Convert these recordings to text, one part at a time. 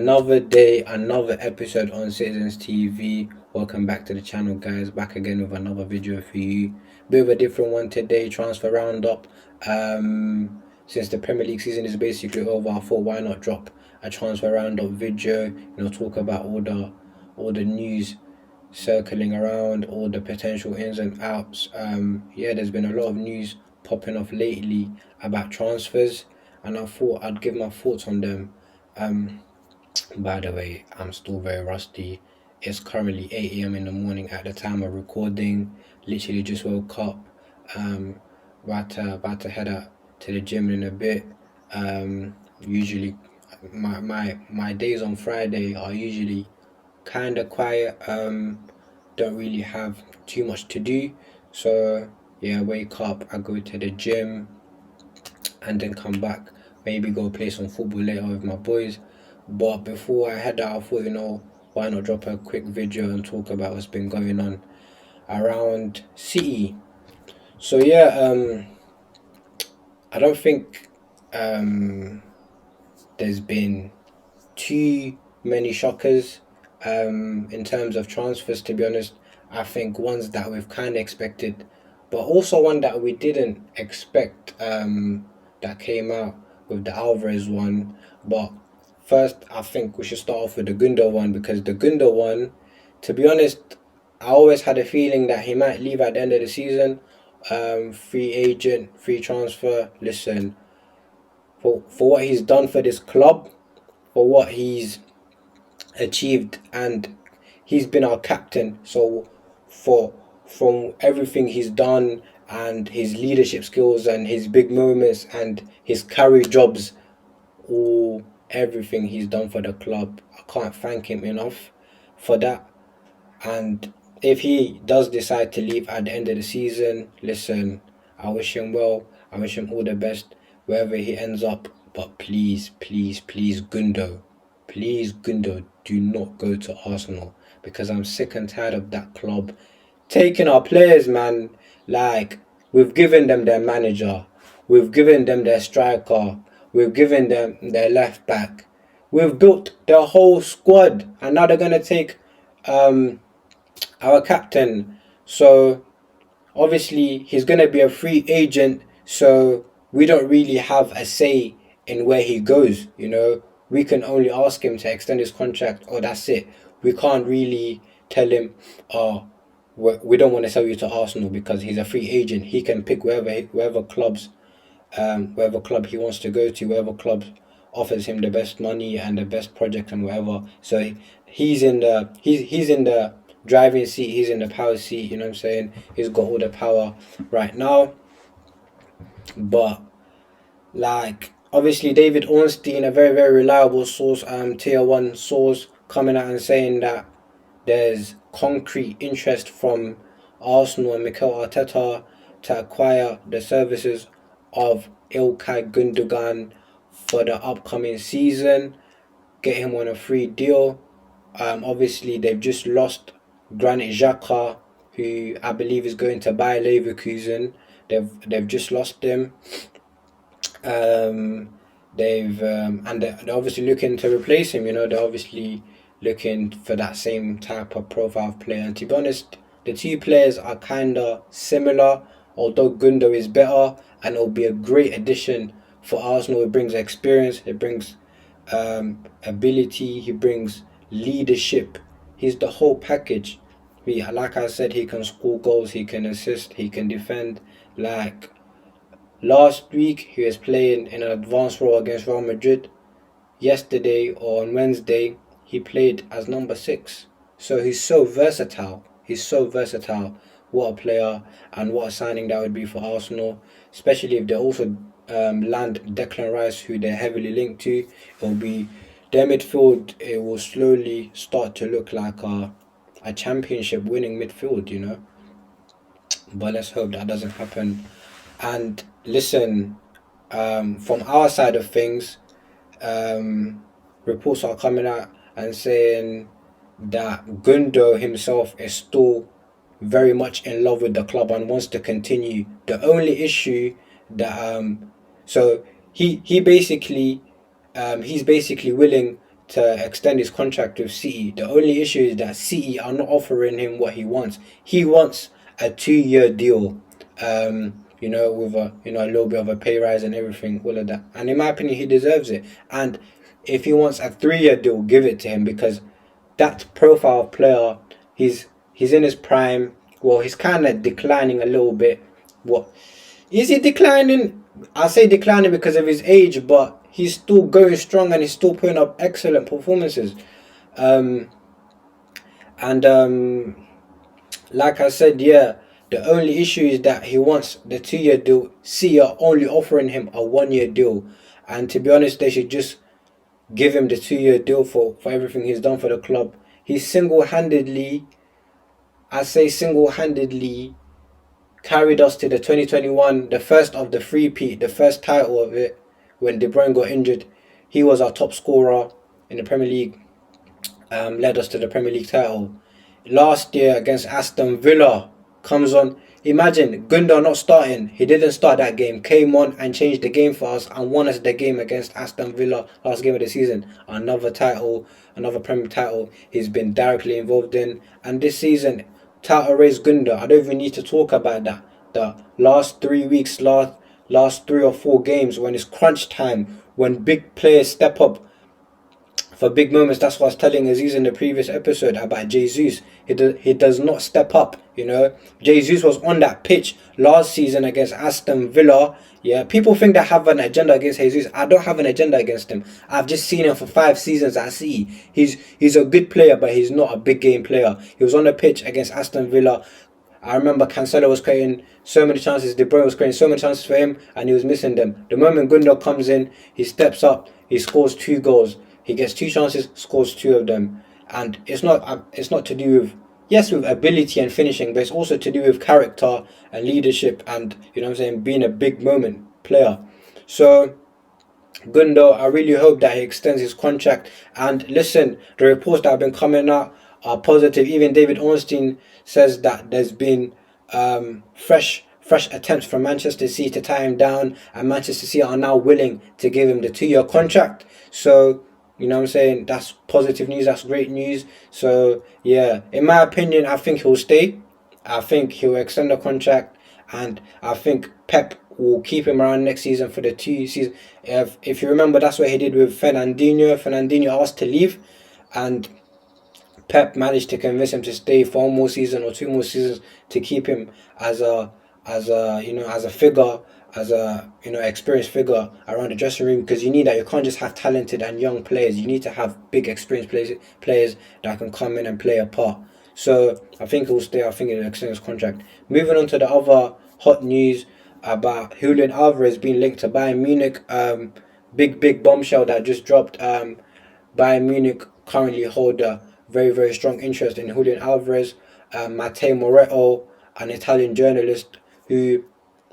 Another day, another episode on Citizens TV. Welcome back to the channel, guys. Back again with another video for you. Bit of a different one today. Transfer roundup. Since the Premier League season is basically over, I thought why not drop a transfer roundup video. Talk about all the news circling around, all the potential ins and outs. There's been a lot of news popping off lately about transfers, and I thought I'd give my thoughts on them. By the way, I'm still very rusty. It's currently 8 a.m. in the morning at the time of recording. Literally just woke up. About to head out to the gym in a bit. Usually, my days on Friday are usually kind of quiet. Don't really have too much to do. So yeah, wake up, I go to the gym, and then come back. Maybe go play some football later with my boys. But before I head out, I thought, why not drop a quick video and talk about what's been going on around City. So yeah, I don't think there's been too many shockers in terms of transfers, to be honest. I think ones that we've kind of expected, but also one that we didn't expect that came out with the Alvarez one. But first, I think we should start off with the Gundo one, because the Gundo one, to be honest, I always had a feeling that he might leave at the end of the season. Free agent, free transfer. Listen, for what he's done for this club, for what he's achieved, and he's been our captain. So from everything he's done and his leadership skills and his big moments and his carry jobs, all everything he's done for the club, I can't thank him enough for that. And if he does decide to leave at the end of the season, listen, I wish him well. I wish him all the best wherever he ends up. But please, please, please, Gundo, do not go to Arsenal, because I'm sick and tired of that club taking our players, man. Like, we've given them their manager, we've given them their striker, we've given them their left back, we've built their whole squad, and now they're gonna take our captain. So obviously he's gonna be a free agent, so we don't really have a say in where he goes. We can only ask him to extend his contract, or that's it. We can't really tell him, we don't want to sell you to Arsenal, because he's a free agent. He can pick wherever club he wants to go to, wherever club offers him the best money and the best project and whatever. So he's in the driving seat, he's in the power seat. You know what I'm saying? He's got all the power right now. But like, obviously David Ornstein, a very, very reliable source, tier 1 source, coming out and saying that there's concrete interest from Arsenal and Mikel Arteta to acquire the services of Ilkay Gundogan for the upcoming season, get him on a free deal. Obviously they've just lost Granit Xhaka, who I believe is going to Bayer Leverkusen. They've just lost him. And they're obviously looking to replace him. They're obviously looking for that same type of profile of player. And to be honest, the two players are kind of similar, although Gundo is better, and it'll be a great addition for Arsenal. It brings experience, it brings ability, he brings leadership. He's the whole package. Like I said, he can score goals, he can assist, he can defend. Like, last week, he was playing in an advanced role against Real Madrid. Yesterday, or on Wednesday, he played as number 6. So he's so versatile. What a player, and what a signing that would be for Arsenal. Especially if they also land Declan Rice, who they're heavily linked to. It'll be their midfield. It will slowly start to look like a championship winning midfield, But let's hope that doesn't happen. And listen, from our side of things, reports are coming out and saying that Gundo himself is still very much in love with the club and wants to continue. The only issue that so he basically he's basically willing to extend his contract with City. The only issue is that City are not offering him what he wants. He wants a 2-year deal. With a little bit of a pay rise and everything, all of that. And in my opinion, he deserves it. And if he wants a 3-year deal, give it to him, because that profile of player, he's in his prime. Well, he's kind of declining a little bit. What is he declining? I say declining because of his age, but he's still going strong and he's still putting up excellent performances. Um, and like I said, yeah, the only issue is that he wants the 2-year deal. See, are only offering him a 1-year deal, and to be honest, they should just give him the 2-year deal for everything he's done for the club. He single-handedly carried us to the 2021, the first of the three-peat, the first title of it, when De Bruyne got injured. He was our top scorer in the Premier League, led us to the Premier League title. Last year against Aston Villa, comes on. Imagine Gundogan not starting. He didn't start that game. Came on and changed the game for us and won us the game against Aston Villa, last game of the season. Another title, another Premier title he's been directly involved in. And this season, title race Gundogan. I don't even need to talk about that. The last 3 weeks, last 3 or 4 games, when it's crunch time, when big players step up for big moments. That's what I was telling Aziz in the previous episode about Jesus. He does not step up, Jesus was on that pitch last season against Aston Villa. Yeah, people think they have an agenda against Jesus. I don't have an agenda against him. I've just seen him for 5 seasons at City. He's a good player, but he's not a big game player. He was on the pitch against Aston Villa. I remember Cancelo was creating so many chances, De Bruyne was creating so many chances for him, and he was missing them. The moment Gundogan comes in, he steps up, he scores 2 goals. He gets 2 chances, scores 2 of them. And it's not to do with, yes, with ability and finishing, but it's also to do with character and leadership and, being a big moment player. So, Gundogan, I really hope that he extends his contract. And listen, the reports that have been coming out are positive. Even David Ornstein says that there's been fresh attempts from Manchester City to tie him down, and Manchester City are now willing to give him the 2-year contract. So, that's positive news, that's great news. So, yeah, in my opinion, I think he'll stay. I think he'll extend the contract, and I think Pep will keep him around next season for the 2 seasons. If you remember, that's what he did with Fernandinho. Fernandinho asked to leave, and Pep managed to convince him to stay for 1 more season or 2 more seasons to keep him as a figure, as a experienced figure around the dressing room, because you need that. You can't just have talented and young players. You need to have big experienced players that can come in and play a part. So I think he'll stay. I think he'll extend his contract. Moving on to the other hot news about Julian Alvarez being linked to Bayern Munich. Big bombshell that just dropped. Bayern Munich currently hold a very, very strong interest in Julian Alvarez. Matteo Moretto, an Italian journalist, who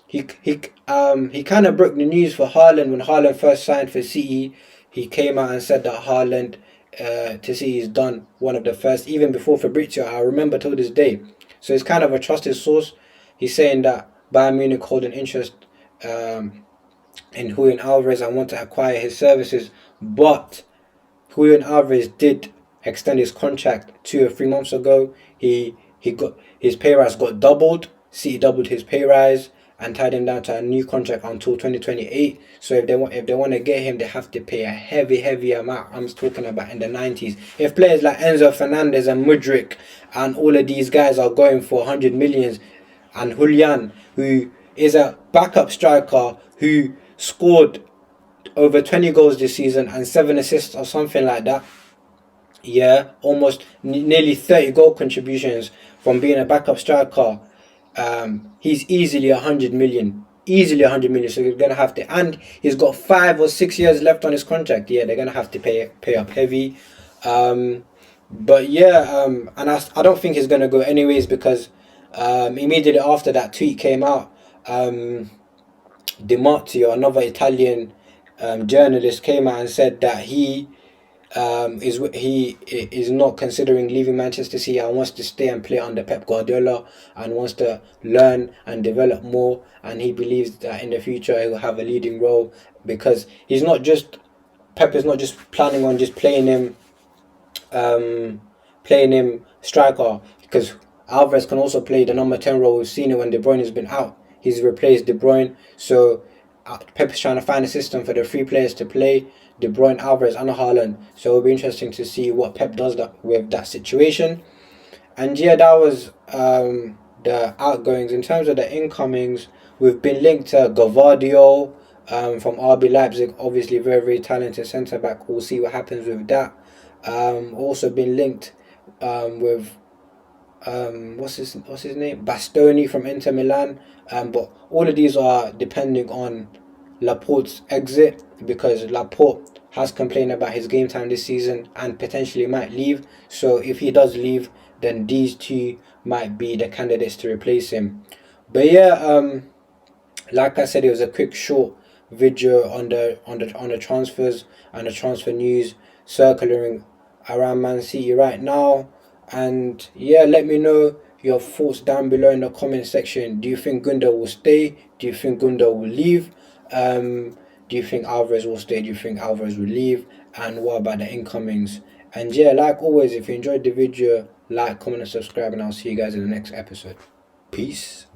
he kind of broke the news for Haaland when Haaland first signed for City. He came out and said that Haaland to City is done, one of the first, even before Fabrizio. I remember till this day. So it's kind of a trusted source. He's saying that Bayern Munich hold an interest in Julian Alvarez and want to acquire his services, but Julian Alvarez did extend his contract 2 or 3 months ago. He got his pay rise got doubled. City doubled his pay rise and tied him down to a new contract until 2028. So if they want to get him, they have to pay a heavy amount. I'm talking about in the 90s. If players like Enzo Fernandez and Mudryk and all of these guys are going for 100 millions, and Julian, who is a backup striker who scored over 20 goals this season and 7 assists or something like that. Yeah, almost nearly 30 goal contributions from being a backup striker. He's easily 100 million. Easily 100 million. So you're gonna have to, and he's got 5 or 6 years left on his contract. Yeah, they're gonna have to pay up heavy. But yeah, and I don't think he's gonna go anyways, because immediately after that tweet came out, Di Marzio, another Italian journalist, came out and said that he is not considering leaving Manchester City and wants to stay and play under Pep Guardiola and wants to learn and develop more, and he believes that in the future he will have a leading role, because he's not just Pep is not just planning on just playing him striker, because Alvarez can also play the number 10 role. We've seen it when De Bruyne has been out. He's replaced De Bruyne. So Pep is trying to find a system for the three players to play: De Bruyne, Alvarez, and Haaland. So it'll be interesting to see what Pep does with that situation. And yeah, that was the outgoings. In terms of the incomings, we've been linked to Gavardio from RB Leipzig. Obviously, very, very talented centre back. We'll see what happens with that. Also been linked with what's his name? Bastoni from Inter Milan. But all of these are depending on Laporte's exit, because Laporte has complained about his game time this season and potentially might leave. So if he does leave, then these two might be the candidates to replace him. But yeah, like I said, it was a quick, short video on the transfers and the transfer news circulating around Man City right now. And yeah, let me know your thoughts down below in the comment section. Do you think Gunda will stay? Do you think Gunda will leave? Do you think Alvarez will stay? Do you think Alvarez will leave? And what about the incomings? And yeah, like always, if you enjoyed the video, like, comment, and subscribe, and I'll see you guys in the next episode. Peace.